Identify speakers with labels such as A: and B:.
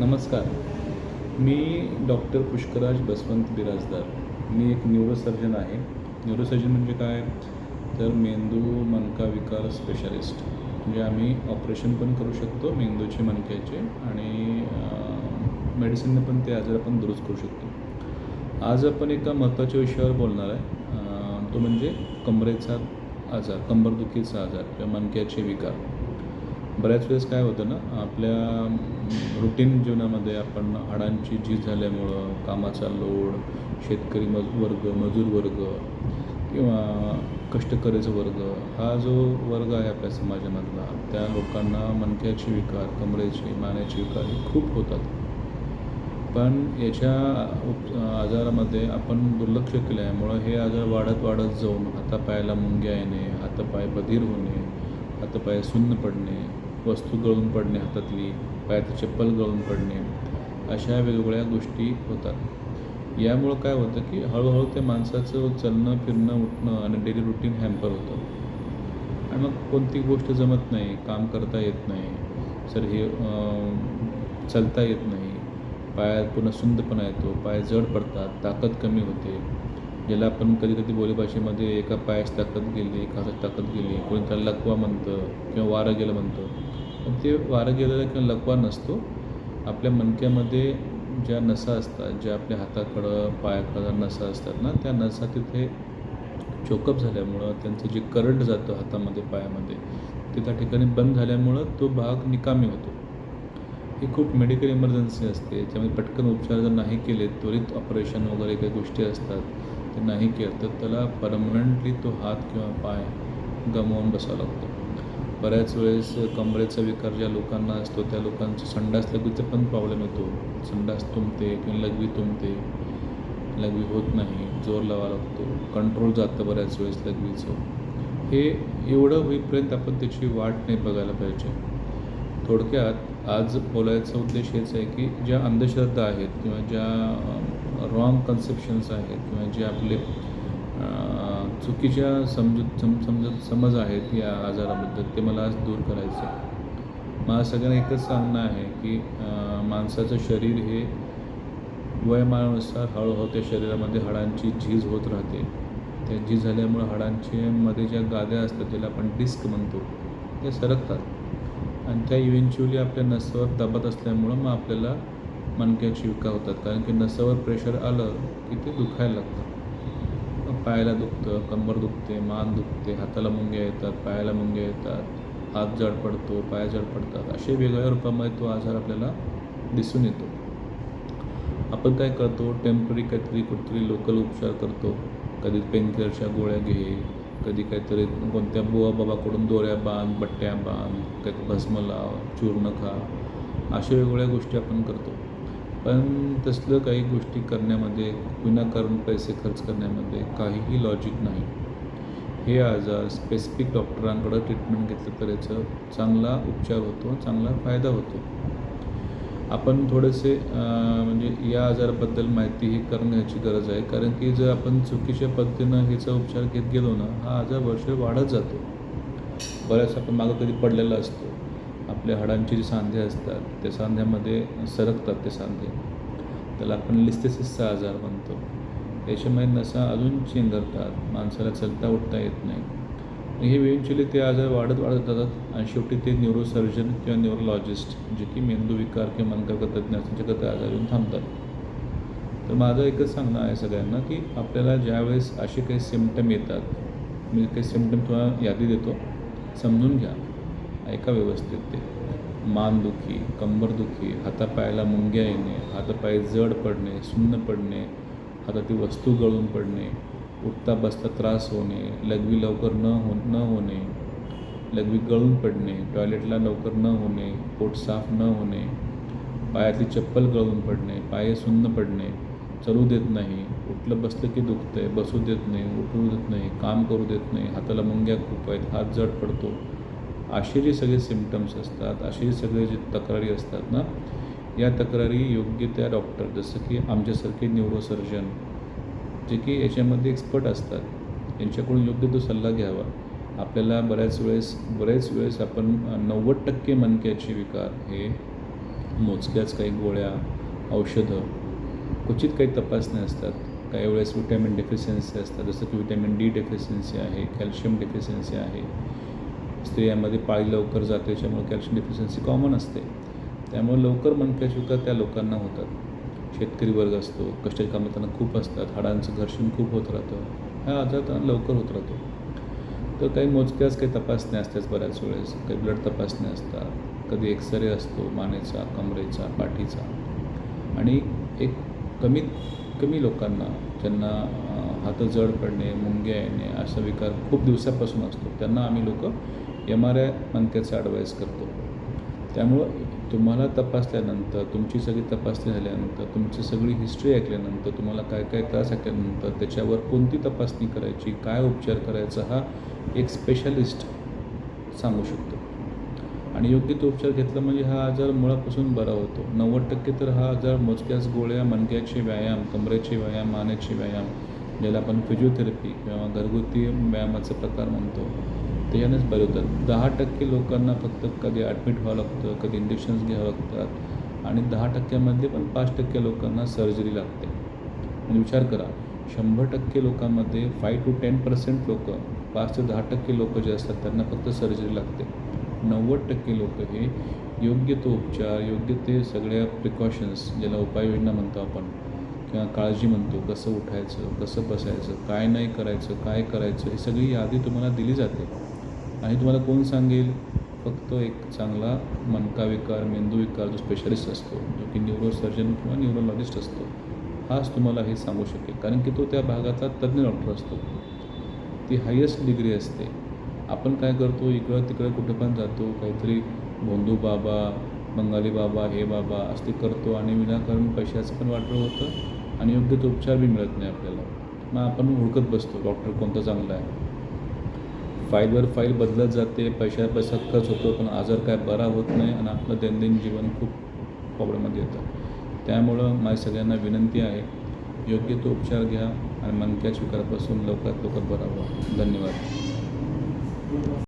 A: नमस्कार. मी डॉक्टर पुष्कराज बसवंत बिराजदार. मी एक न्यूरोसर्जन आहे. न्यूरोसर्जन म्हणजे काय? तर मेंदू मणका विकार स्पेशालिस्ट. म्हणजे आम्ही ऑपरेशन पण करू शकतो मेंदूचे, मणक्याचे आणि मेडिसिनने पण ते आजार आपण दुरुस्त करू शकतो. आज आपण एका महत्त्वाच्या विषयावर बोलणार आहे. तो म्हणजे कमरेचा आजार, कंबरदुखीचा आजार किंवा मणक्याचे विकार. बऱ्याच वेळेस काय होतं ना, आपल्या रुटीन जीवनामध्ये आपण हाडांची झीज झाल्यामुळं, कामाचा लोड, शेतकरी मजूर वर्ग किंवा कष्टकरीचा वर्ग, हा जो वर्ग आहे आपल्या समाजामधला, त्या लोकांना मणक्याचे विकार, कमरेचे, मानेचे विकार हे खूप होतात. पण याच्या आजारामध्ये आपण दुर्लक्ष केल्यामुळं हे आजार वाढत जाऊन हातापायाला मुंग्या येणे, हातापाय बधीर होणे, हातापाय सुन्न पडणे, वस्तू गळून पडणे हातातली, पायातली चप्पल गळून पडणे, अशा वेगवेगळ्या गोष्टी होतात. यामुळं काय होतं की हळूहळू त्या माणसाचं चलणं, फिरणं, उठणं आणि डेली रुटीन हॅम्पर होतं आणि मग कोणती गोष्ट जमत नाही, काम करता येत नाही, हे चालता येत नाही, पायात पुन्हा सुंदपणा येतो, पाय जड पडतात, ताकद कमी होते. ज्याला आपण कधी बोलीभाषेमध्ये एका पायाची ताकद गेली, एका हाताची ताकद गेली, कोणी त्याला लकवा म्हणतं किंवा वारं गेलं म्हणतं. पण ते वारं गेलेलं किंवा लकवा नसतो. आपल्या मणक्यामध्ये ज्या नसा असतात, ज्या आपल्या हाताकडं, पायाकडं नसा असतात ना, त्या नसा तिथे चोकअप झाल्यामुळं त्यांचं जे करंट जातं हातामध्ये, पायामध्ये, ते त्या ठिकाणी बंद झाल्यामुळं तो भाग निकामी होतो. ही खूप मेडिकल इमर्जन्सी असते. त्यामुळे पटकन उपचार जर नाही केले, त्वरित ऑपरेशन वगैरे काही गोष्टी असतात, ते नाही केलं तर त्याला परमनंटली तो हात किंवा पाय गमावून बसावा लागतो. बऱ्याच वेळेस कमरेचा विकार ज्या लोकांना असतो, त्या लोकांचं संडास लघवीचा पण प्रॉब्लेम येतो. संडास तुंबते किंवा लघवी तुंबते, लघवी होत नाही, जोर लावावा लागतो, कंट्रोल जातं बऱ्याच वेळेस लघवीचं. हे एवढं होईपर्यंत आपण त्याची वाट नाही बघायला पाहिजे. थोडक्यात आज बोलायचा उद्देश हेच आहे की ज्या अंधश्रद्धा आहेत किंवा ज्या रॉंग कन्सेप्शन्स आहेत किंवा जे आपले चुकीच्या समज आहेत या आजाराबद्दल, ते मला आज दूर करायचं आहे. मला सगळ्यांना एकच सांगणं आहे की माणसाचं शरीर हे वयोमानानुसार हळूहळू त्या शरीरामध्ये हाडांची झीज होत राहते. त्या झीज झाल्यामुळं हाडांच्या मध्ये ज्या गाद्या असतात, ज्याला आपण डिस्क म्हणतो, त्या सरकतात आणि त्या इव्हेंच्युअली आपल्या नसावर दाबत असल्यामुळं मग आपल्याला मणक्याची विकार होतात. कारण की नसावर प्रेशर आलं की ते दुखायला लागतं. पायाला दुखतं, कंबर दुखते, मान दुखते, हाताला मुंग्या येतात, पायाला मुंग्या येतात, हात जड पडतो, पाय जड पडतात. असे वेगवेगळ्या रूपामध्ये तो आजार आपल्याला दिसून येतो. आपण काय करतो, टेम्पररी काहीतरी कुठेतरी लोकल उपचार करतो. कधी पेनकिलरच्या गोळ्या घे, कधी काहीतरी कोणत्या बुवाबाबाकडून दोऱ्या बांध, बट्ट्या बांध, काही भस्म लाव, चूर्ण खा, अशा वेगवेगळ्या गोष्टी आपण करतो. पण तसलं काही गोष्टी करण्यामध्ये, विनाकारण पैसे खर्च करण्यामध्ये काहीही लॉजिक नाही. हे आजार स्पेसिफिक डॉक्टरांकडं ट्रीटमेंट घेतलं तर याचा चांगला उपचार होतो, चांगला फायदा होतो. आपण थोडेसे म्हणजे या आजाराबद्दल माहिती ही करण्याची गरज आहे. कारण की जर आपण चुकीच्या पद्धतीनं ह्याचा उपचार घेत गेलो ना, हा आजार वर्ष वाढत जातो. बऱ्याच आपण मागं कधी पडलेला असतो. आपल्या हाडांचे जे सांधे असतात, त्या सांध्यामध्ये सरकतात ते सांधे. त्याला आपण लिस्थेसिसचा आजार म्हणतो. त्याच्यामुळे नसा अजून चेंगरतात, माणसाला चलता उठता येत नाही. हे इव्हेंच्युअली ते आजार वाढत जातात आणि शेवटी ते न्यूरोसर्जन किंवा न्यूरोलॉजिस्ट, जे की मेंदूविकार किंवा मनकाविकार तज्ज्ञ असतात, त्यांच्याकडे ते आजार येऊन थांबतात. तर माझं एकच सांगणं आहे सगळ्यांना की आपल्याला ज्यावेळेस असे काही सिम्पटम येतात, मी काही सिम्पटम तुम्हाला यादी देतो, समजून घ्या, ऐका व्यवस्थित ते. मानदुखी, कंबरदुखी, हातापायाला मुंग्या येणे, हातापाय जड पडणे, सुन्न पडणे, हातातील वस्तू गळून पडणे, उठता बसता त्रास होणे, लघवी लवकर न होणे, लघवी गळून पडणे, टॉयलेटला लवकर न होणे, पोट साफ न होणे, पायातली चप्पल गळून पडणे, पाय सुन्न पडणे, चलू देत नाही, उठलं बसलं की दुखतं आहे, बसू देत नाही, उठू देत नाही, काम करू देत नाही, हाताला मुंग्या खूप आहेत, हात जड पडतो, असे जे सगळे सिम्पटम्स असतात, असे सगळे जे तक्रारी असतात ना, या तक्रारी योग्य त्या डॉक्टर, जसं की आमच्यासारखे न्यूरोसर्जन, जे की याच्यामध्ये एक्सपर्ट असतात, यांच्याकडून योग्य तो सल्ला घ्यावा. आपल्याला बऱ्याच वेळेस आपण 90% मणक्याचे विकार हे मोजक्याच काही गोळ्या, औषधं, क्वचित काही तपासण्या असतात. काही वेळेस विटॅमिन डेफिशियन्सी असतात, जसं की विटॅमिन डी डेफिशियन्सी आहे, कॅल्शियम डेफिशियन्सी आहे. स्त्रियांमध्ये पाळी लवकर जाते, त्याच्यामुळे कॅल्शियम डेफिशियन्सी कॉमन असते. त्यामुळे लवकर मणक्याचे विकार त्या लोकांना होतात. शेतकरी वर्ग असतो, कष्टाची कामं त्यांना खूप असतात, हाडांचं घर्षण खूप होत राहतं, हा आजार त्यांना लवकर होत राहतो. तर काही मोजक्याच काही तपासण्या असतात बऱ्याच वेळेस, काही ब्लड तपासण्या असतात, कधी एक्सरे असतो मानेचा, कमरेचा, पाठीचा. आणि एक कमीत कमी लोकांना ज्यांना हात जड पडणे, मुंग्या येणे असा विकार खूप दिवसापासून असतो, त्यांना आम्ही लोक MRI मणक्याचा ॲडवाईस करतो. त्यामुळं तुम्हाला तपासल्यानंतर, तुमची सगळी तपासणी झाल्यानंतर, तुमची सगळी हिस्ट्री ऐकल्यानंतर, तुम्हाला काय काय त्रास ऐकल्यानंतर त्याच्यावर कोणती तपासणी करायची, काय उपचार करायचा, हा एक स्पेशलिस्ट सांगू शकतो. आणि योग्य तो उपचार घेतला म्हणजे हा आजार मुळापासून बरा होतो. 90% तर हा आजार मोजक्याच गोळ्या, मणक्याचे व्यायाम, कमरेचे व्यायाम, मानेचे व्यायाम, ज्याला आपण फिजिओथेरपी किंवा घरगुती व्यायामाचा प्रकार म्हणतो, त्याच्यानेच बरे होतात. 10% लोकांना फक्त कधी ॲडमिट व्हावं लागतं, कधी इंजेक्शन्स घ्यावं लागतात आणि 10%मधले पण 5% लोकांना सर्जरी लागते. म्हणजे विचार करा, 100% लोकांमध्ये 5 to 10% लोकं, 5 ते 10% लोकं जे असतात त्यांना फक्त सर्जरी लागते. 90% लोक हे योग्य तो उपचार, योग्य ते सगळ्या प्रिकॉशन्स, ज्याला उपाययोजना म्हणतो आपण किंवा काळजी म्हणतो, कसं उठायचं, कसं बसायचं, काय नाही करायचं, काय करायचं, ही सगळी यादी तुम्हाला दिली जाते. आणि तुम्हाला कोण सांगेल? फक्त एक चांगला मणकाविकार, मेंदूविकार जो स्पेशलिस्ट असतो, जो की न्यूरोसर्जन किंवा न्यूरोलॉजिस्ट असतो, हाच तुम्हाला हे सांगू शकेल. कारण की तो त्या भागाचा तज्ज्ञ डॉक्टर असतो. ती हायेस्ट डिग्री असते. आपण काय करतो, इकडं तिकडं कुठं पण जातो, काहीतरी भोंदू बाबा, बंगाली बाबा, हे बाबा असते करतो आणि विनाकारण पैशाचं पण वाटलं होतं आणि योग्य तो उपचार बी मिळत नाही आपल्याला. मग आपण हुडकत बसतो डॉक्टर कोणता चांगला आहे. फाईलवर फाईल बदलत जाते, पैसा खर्च होतो, पण आजार काय बरा होत नाही आणि आपलं दैनंदिन जीवन खूप प्रॉब्लेममध्ये येतं. त्यामुळं माझी सगळ्यांना विनंती आहे, योग्य तो उपचार घ्या आणि मणक्याच्या विकारापासून लवकरात लवकर बरा व्हा. धन्यवाद.